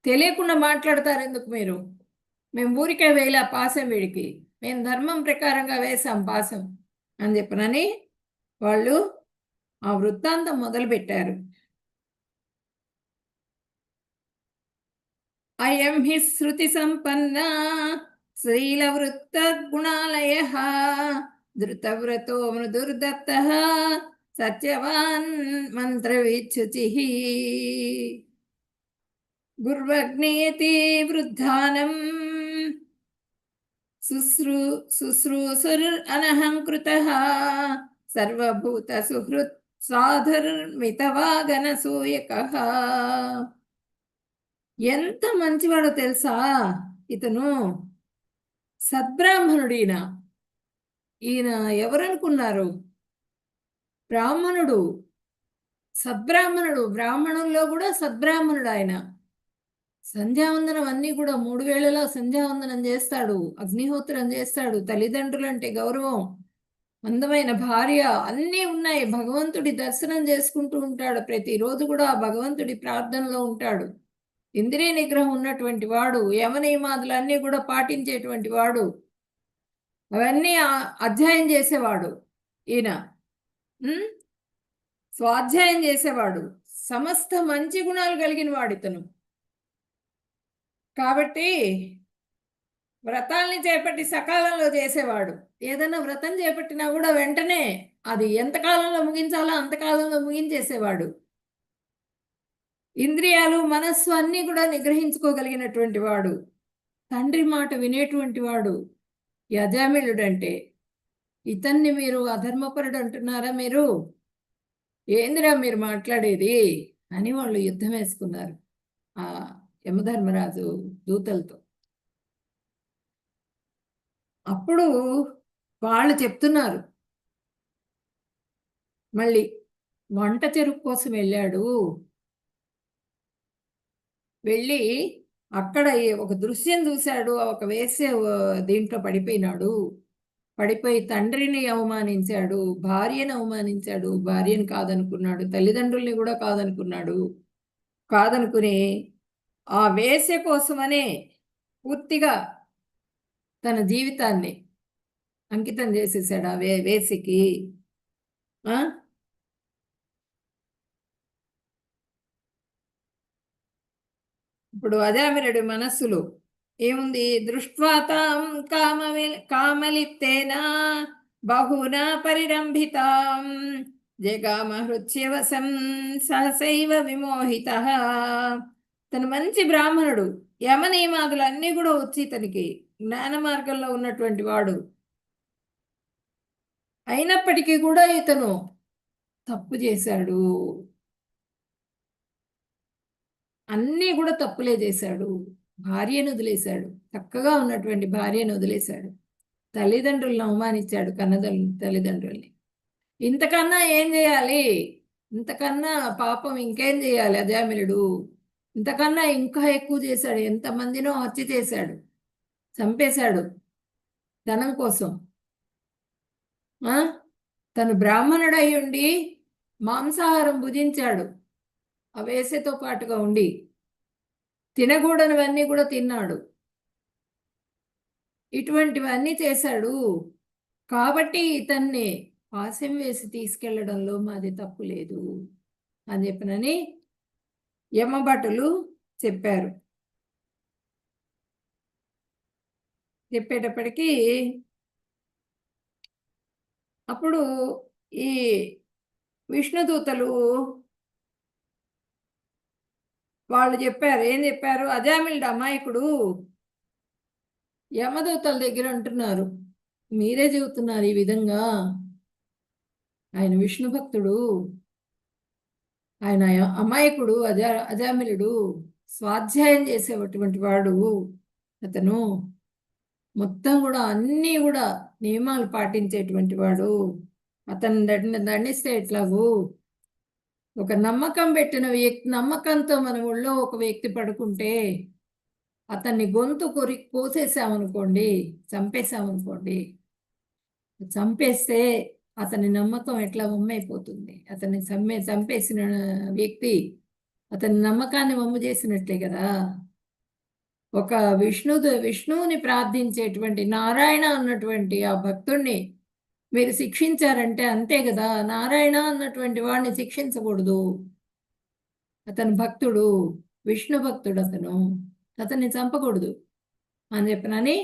తెలియకుండా మాట్లాడతారు ఎందుకు మీరు? మేము ఊరికే వేయలే పాసం వీడికి, మేము ధర్మం ప్రకారంగా వేసాం పాసం అని చెప్పనని వాళ్ళు ఆ వృత్తాంతం మొదలుపెట్టారు. అయం హి శృతి సంపన్న శ్రీలవృత్త గుణాలయః ధృతవ్రతో మృదుర్దత్తః సత్యవాన్ మంత్రవిచ్యుచిః గుర్వగ్నేతి వృద్ధానం శుశ్రూషుర్ అనహంకృతః సర్వభూత సుహృత్ సాధుర్మితవాగన సూయకః. ఎంత మంచివాడో తెలుసా ఇతను? సద్బ్రాహ్మణుడు ఈయన. ఈయన ఎవరనుకున్నారు? బ్రాహ్మణుడు, సద్బ్రాహ్మణుడు. బ్రాహ్మణుల్లో కూడా సద్బ్రాహ్మణుడు ఆయన. సంధ్యావందనం అన్నీ కూడా 3 వేళలా సంధ్యావందనం చేస్తాడు, అగ్నిహోత్రం చేస్తాడు, తల్లిదండ్రులంటే గౌరవం, అందమైన భార్య, అన్నీ ఉన్నాయి. భగవంతుడి దర్శనం చేసుకుంటూ ఉంటాడు ప్రతిరోజు కూడా, భగవంతుడి ప్రార్థనలో ఉంటాడు. ఇంద్రియ నిగ్రహం ఉన్నటువంటి వాడు, యమనియమాదులన్నీ కూడా పాటించేటువంటి వాడు, అవన్నీ అధ్యాయం చేసేవాడు ఈయన. స్వాధ్యాయం చేసేవాడు, సమస్త మంచి గుణాలు కలిగిన వాడు ఇతను. కాబట్టి వ్రతాల్ని చేపట్టి సకాలంలో చేసేవాడు. ఏదైనా వ్రతం చేపట్టినా కూడా వెంటనే అది ఎంతకాలంలో ముగించాలో అంతకాలంలో ముగించేసేవాడు. ఇంద్రియాలు మనస్సు అన్నీ కూడా నిగ్రహించుకోగలిగినటువంటి వాడు, తండ్రి మాట వినేటువంటి వాడు ఈ అజామిళుడంటే. ఇతన్ని మీరు అధర్మపరుడు అంటున్నారా? మీరు ఏందిరా మీరు మాట్లాడేది అని వాళ్ళు యుద్ధం వేసుకున్నారు ఆ యమధర్మరాజు దూతలతో. అప్పుడు వాళ్ళు చెప్తున్నారు, మళ్ళీ వంట చెరుకు కోసం వెళ్ళాడు, వెళ్ళి అక్కడ ఒక దృశ్యం చూశాడు. ఒక వేశ్య దీంట్లో పడిపోయినాడు, పడిపోయి తండ్రిని అవమానించాడు, భార్యను అవమానించాడు, భార్యను కాదనుకున్నాడు, తల్లిదండ్రుల్ని కూడా కాదనుకున్నాడు. కాదనుకుని ఆ వేశ్య కోసమనే పూర్తిగా తన జీవితాన్ని అంకితం చేసేసాడు ఆ వేశ్యకి. ఇప్పుడు అజామిళుడి మనస్సులో ఏముంది? దృష్ట్వా తాం కామలిప్తేన బహునా పరిరంభితాం జగామ హృత్యవసం సహసైవ విమోహితః. తను మంచి బ్రాహ్మణుడు, యమ నియమాదులన్నీ కూడా వచ్చి తనకి జ్ఞాన మార్గంలో ఉన్నటువంటి వాడు. అయినప్పటికీ కూడా ఇతను తప్పు చేశాడు, అన్నీ కూడా తప్పులే చేశాడు. భార్యను వదిలేశాడు, చక్కగా ఉన్నటువంటి భార్యను వదిలేశాడు, తల్లిదండ్రులను అవమానించాడు, తల్లిదండ్రుల్ని. ఇంతకన్నా ఏం చేయాలి? ఇంతకన్నా పాపం ఇంకేం చేయాలి అజామిళుడు? ఇంతకన్నా ఇంకా ఎక్కువ చేశాడు. ఎంతమందినో హత్య చేశాడు, చంపేశాడు ధనం కోసం. తను బ్రాహ్మణుడై ఉండి మాంసాహారం భుజించాడు, ఆ వేసేతో పాటుగా ఉండి తినకూడనివన్నీ కూడా తిన్నాడు. ఇటువంటివన్నీ చేశాడు. కాబట్టి ఇతన్ని పాశం వేసి తీసుకెళ్లడంలో మాది తప్పు లేదు అని చెప్పినని యమభటులు చెప్పారు. చెప్పేటప్పటికీ అప్పుడు ఈ విష్ణుదూతలు వాళ్ళు చెప్పారు. ఏం చెప్పారు? అజామిళుడు అమాయకుడు, యమదూతల దగ్గర అంటున్నారు, మీరే చెబుతున్నారు ఈ విధంగా. ఆయన విష్ణు భక్తుడు, ఆయన అమాయకుడు, అజామిళుడు స్వాధ్యాయం చేసేటువంటి వాడు. అతను మొత్తం కూడా అన్నీ కూడా నియమాలు పాటించేటువంటి వాడు. అతను దండిస్తే ఎట్లాగూ? ఒక నమ్మకం పెట్టిన వ్యక్తి, నమ్మకంతో మన ఊళ్ళో ఒక వ్యక్తి పడుకుంటే అతన్ని గొంతు కోసేసామనుకోండి, చంపేశామనుకోండి, చంపేస్తే అతని నమ్మకం ఎట్లా వమ్మైపోతుంది? అతన్ని చంపేసిన వ్యక్తి అతని నమ్మకాన్ని వమ్ము చేసినట్లే కదా. ఒక విష్ణువుని ప్రార్థించేటువంటి నారాయణ అన్నటువంటి ఆ భక్తుణ్ణి మీరు శిక్షించారంటే అంతే కదా. నారాయణ అన్నటువంటి వాడిని శిక్షించకూడదు. అతను భక్తుడు, విష్ణు భక్తుడు, అతన్ని చంపకూడదు అని చెప్పనని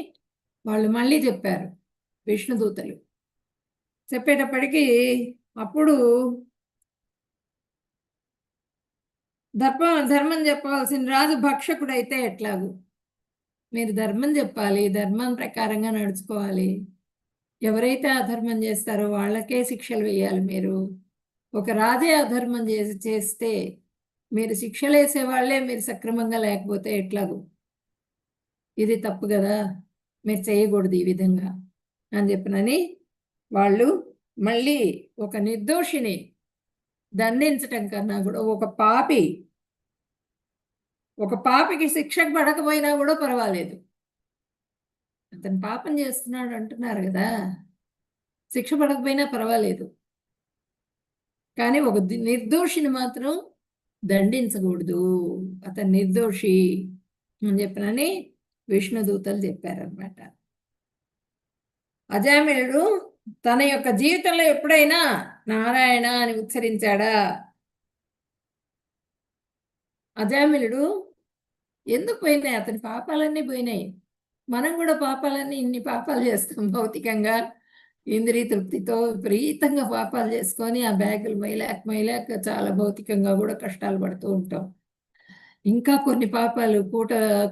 వాళ్ళు మళ్ళీ చెప్పారు విష్ణుదూతలు. చెప్పేటప్పటికీ అప్పుడు ధర్మం చెప్పాల్సిన రాజు భక్షకుడైతే ఎట్లాగు? మీరు ధర్మం చెప్పాలి, ధర్మం ప్రకారంగా నడుచుకోవాలి. ఎవరైతే అధర్మం చేస్తారో వాళ్ళకే శిక్షలు వేయాలి. మీరు ఒక రాజే అధర్మం చేస్తే మీరు శిక్షలు వేసేవాళ్లే మీరు సక్రమంగా లేకపోతే ఎట్లాగు? ఇది తప్పు కదా, మీరు చేయకూడదు ఈ విధంగా అని చెప్పనని వాళ్ళు మళ్ళీ ఒక నిర్దోషిని దండించటం కన్నా కూడా ఒక పాపికి శిక్ష పడకపోయినా కూడా పర్వాలేదు, అతను పాపం చేస్తున్నాడు అంటున్నారు కదా, శిక్ష పడకపోయినా పర్వాలేదు, కానీ ఒక నిర్దోషిని మాత్రం దండించకూడదు, అతను నిర్దోషి అని చెప్పనని విష్ణుదూతలు చెప్పారనమాట. అజామిళుడు తన యొక్క జీవితంలో ఎప్పుడైనా నారాయణ అని ఉచ్చరించాడా? అజామిళుడు ఎందుకు పోయినాయి? అతని పాపాలన్నీ పోయినాయి. మనం కూడా పాపాలన్నీ ఇన్ని పాపాలు చేస్తాం భౌతికంగా, ఇంద్రియ తృప్తితో విపరీతంగా పాపాలు చేసుకొని ఆ బ్యాగులు మొయ్యలేక చాలా భౌతికంగా కూడా కష్టాలు పడుతూ ఉంటాం. ఇంకా కొన్ని పాపాలు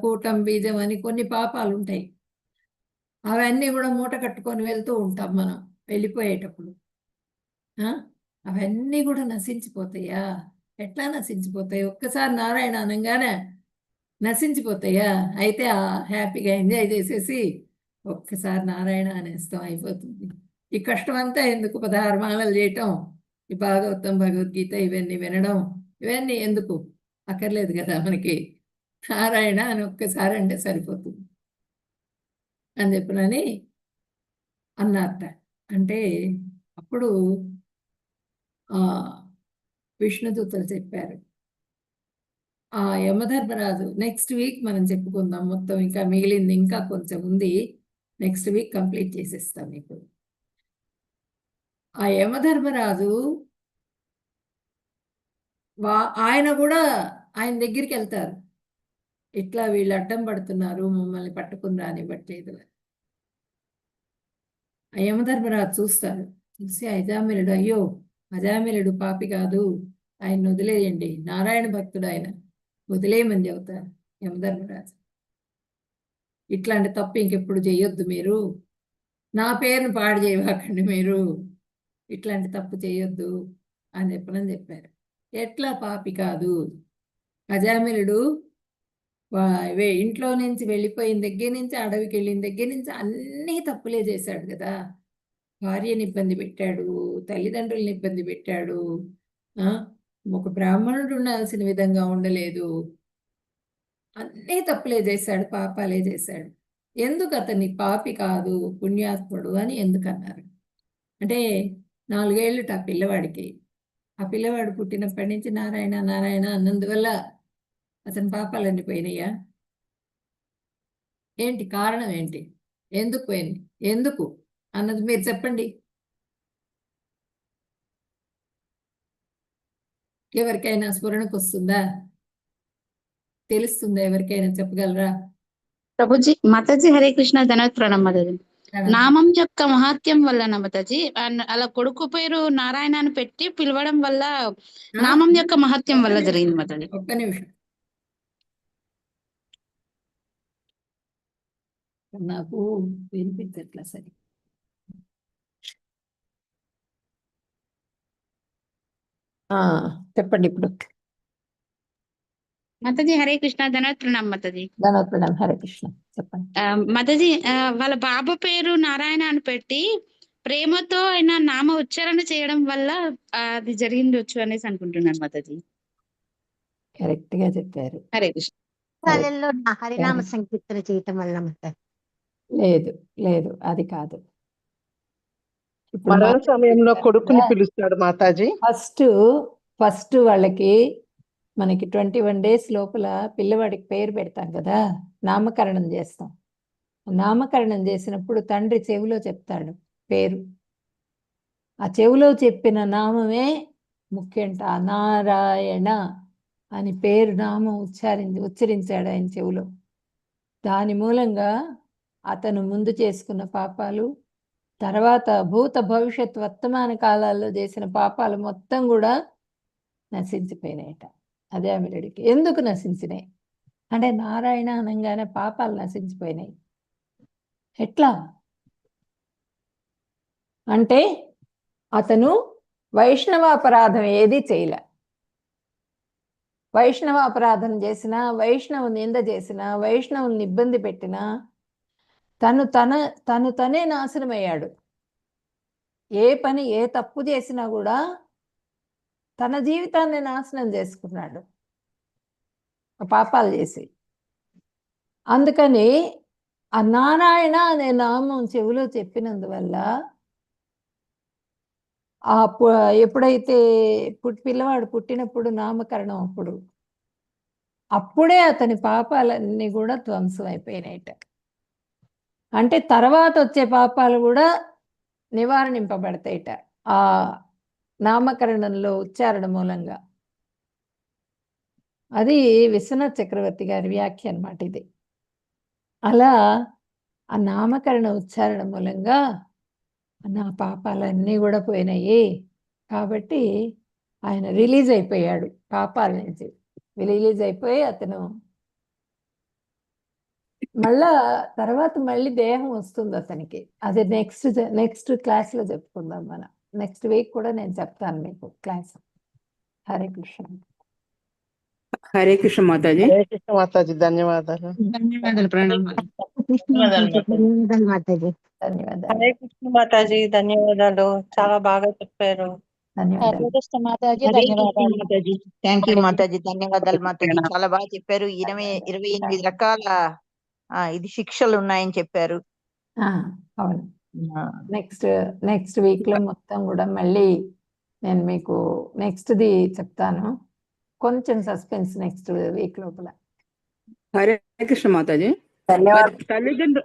కూటం బీజం అని కొన్ని పాపాలు ఉంటాయి. అవన్నీ కూడా మూట కట్టుకొని వెళ్తూ ఉంటాం మనం వెళ్ళిపోయేటప్పుడు. ఆ? అవన్నీ కూడా నశించిపోతాయా? ఎట్లా నశించిపోతాయి? ఒక్కసారి నారాయణ అనగానే నశించిపోతాయా? అయితే హ్యాపీగా ఎంజాయ్ చేసేసి ఒక్కసారి నారాయణ అనేస్తాం, అయిపోతుంది. ఈ కష్టం అంతా ఎందుకు? 16 మాలలు చేయటం, ఈ భాగవతం భగవద్గీత ఇవన్నీ వినడం, ఇవన్నీ ఎందుకు? అక్కర్లేదు కదా మనకి. నారాయణ అని ఒక్కసారి అంటే సరిపోతుంది అని చెప్పినని అన్నారట. అంటే అప్పుడు విష్ణుదూతలు చెప్పారు, ఆ యమధర్మరాజు నెక్స్ట్ వీక్ మనం చెప్పుకుందాం మొత్తం, ఇంకా మిగిలింది ఇంకా కొంచెం ఉంది, నెక్స్ట్ వీక్ కంప్లీట్ చేసేస్తాం మీకు. ఆ యమధర్మరాజు ఆయన కూడా ఆయన దగ్గరికి వెళ్తారు, ఇట్లా వీళ్ళు అడ్డం పడుతున్నారు, మమ్మల్ని పట్టుకుని రానివ్వట్లేదు. ఆ యమధర్మరాజు చూస్తారు, చూసి అజామిలుడు, అయ్యో అజామిలుడు పాపి కాదు, ఆయన వదిలేయండి, నారాయణ భక్తుడు ఆయన, వదిలేయమని చెబుతారు యమధర్మరాజు. ఇట్లాంటి తప్పు ఇంకెప్పుడు చేయొద్దు మీరు, నా పేరును పాడు చేయవాకండి మీరు, ఇట్లాంటి తప్పు చేయొద్దు అని చెప్పారు. ఎట్లా పాపి కాదు? అజామిలుడు ఇంట్లో నుంచి వెళ్ళిపోయిన దగ్గర నుంచి, అడవికి వెళ్ళిన దగ్గర నుంచి అన్నీ తప్పులే చేశాడు కదా. భార్యని ఇబ్బంది పెట్టాడు, తల్లిదండ్రుల్ని ఇబ్బంది పెట్టాడు, ఒక బ్రాహ్మణుడు ఉండాల్సిన విధంగా ఉండలేదు, అన్నీ తప్పులే చేశాడు, పాపాలే చేశాడు. ఎందుకు అతన్ని పాపి కాదు పుణ్యాత్ముడు అని ఎందుకు అన్నారు అంటే, 4 ఏళ్ళు ఆ పిల్లవాడికి, ఆ పిల్లవాడు పుట్టినప్పటి నుంచి నారాయణ నారాయణ అన్నందువల్ల అతని పాపాలన్నీ పోయినాయా? ఏంటి కారణం? ఏంటి? ఎందుకు పోయింది? ఎందుకు అన్నది మీరు చెప్పండి. ఎవరికైనా స్ఫురణకు వస్తుందా? తెలుస్తుందా? ఎవరికైనా చెప్పగలరా? ప్రభుజీ మాతాజీ హరే కృష్ణ ధన్యవాద ప్రణామం మాతాజీ. నామం యొక్క మహాత్యం వల్ల మాతాజీ అలా కొడుకు పేరు నారాయణ అని పెట్టి పిలవడం వల్ల నామం యొక్క మహత్యం వల్ల జరిగింది మాతాజీ. ఒక్క నిమిషం, నాకు వినిపించట్లా సరే. చెప్పండి ఇప్పుడు. మాతాజీ హరే కృష్ణ ధన్యవాద ప్రణామం మాతాజీ. ధన్యవాదం. హరే కృష్ణ చెప్పండి. మాతాజీ వాళ్ళ బాబు పేరు నారాయణ అని పెట్టి ప్రేమతో ఆయన నామ ఉచ్చారణ చేయడం వల్ల అది జరిగిండొచ్చు అనేసి అనుకుంటున్నాను మాతాజీ. కరెక్ట్ గా చెప్పారు. హరే కృష్ణ. హరినామ సంకీర్తన చేయటం వల్ల లేదు లేదు, అది కాదు. మరణ సమయంలో కొడుకుని పిలుస్తాడు మాతాజీ. ఫస్ట్ వాళ్ళకి మనకి 21 days లోపల పిల్లవాడికి పేరు పెడతాం కదా, నామకరణం చేస్తాం. నామకరణం చేసినప్పుడు తండ్రి చెవిలో చెప్తాడు పేరు, ఆ చెవిలో చెప్పిన నామమే ముఖ్యంట. నారాయణ అని పేరు నామం ఉచ్చరించాడు ఆయన చెవిలో. దాని మూలంగా అతను ముందు చేసుకున్న పాపాలు, తర్వాత భూత భవిష్యత్ వర్తమాన కాలాల్లో చేసిన పాపాలు మొత్తం కూడా నశించిపోయినాయట అజామిలుడికి. ఎందుకు నశించినాయి అంటే, నారాయణ అనగానే పాపాలు నశించిపోయినాయి. ఎట్లా అంటే, అతను వైష్ణవాపరాధం ఏది చేయలే. వైష్ణవాపరాధం చేసినా, వైష్ణవు నింద చేసినా, వైష్ణవుని ఇబ్బంది పెట్టినా తనే నాశనమయ్యాడు. ఏ పని ఏ తప్పు చేసినా కూడా తన జీవితాన్ని నాశనం చేసుకున్నాడు పాపాలు చేసి. అందుకని ఆ నారాయణ అనే నామం చెవిలో చెప్పినందువల్ల ఎప్పుడైతే పిల్లవాడు పుట్టినప్పుడు నామకరణం అప్పుడే అతని పాపాలన్నీ కూడా ధ్వంసం అయిపోయినాయట. అంటే తర్వాత వచ్చే పాపాలు కూడా నివారణింపబడతాయిట ఆ నామకరణంలో ఉచ్చారణ మూలంగా. అది విశ్వనాథ్ చక్రవర్తి గారి వ్యాఖ్య అన్నమాట ఇది. అలా ఆ నామకరణ ఉచ్చారణ మూలంగా నా పాపాలన్నీ కూడా పోయినాయి. కాబట్టి ఆయన రిలీజ్ అయిపోయాడు పాపాల నుంచి. రిలీజ్ అయిపోయి అతను తర్వాత మళ్ళీ దేహం వస్తుంది అతనికి. అది నెక్స్ట్ క్లాస్లో చెప్పుకుందాం మనం. నెక్స్ట్ వీక్ కూడా నేను చెప్తాను మీకు క్లాస్. హరే కృష్ణ. హరే కృష్ణ మాతాజీ. హరే కృష్ణ మాతాజీ, ధన్యవాదాలు. ధన్యవాదాలు, ప్రణామాలు. ధన్యవాదాలు మాతాజీ. ధన్యవాదాలు. హరే కృష్ణ మాతాజీ, ధన్యవాదాలు. చాలా బాగా చెప్పారు. ధన్యవాదాలు. మాతాజీ హరే కృష్ణ ధన్యవాదాలు. మాతాజీ. థ్యాంక్ యూ మాతాజీ, ధన్యవాదాలు మాతాజీ. చాలా బాగా చెప్పారు. 28 రకాల ఇది శిక్షలు ఉన్నాయని చెప్పారు. అవును. నెక్స్ట్ వీక్ లో మొత్తం కూడా మళ్ళీ నేను మీకు నెక్స్ట్ది చెప్తాను. కొంచెం సస్పెన్స్ నెక్స్ట్ వీక్ లోపల. హరే కృష్ణ మాతాజీ. ధన్యవాదాలు. తల్లిదండ్రులు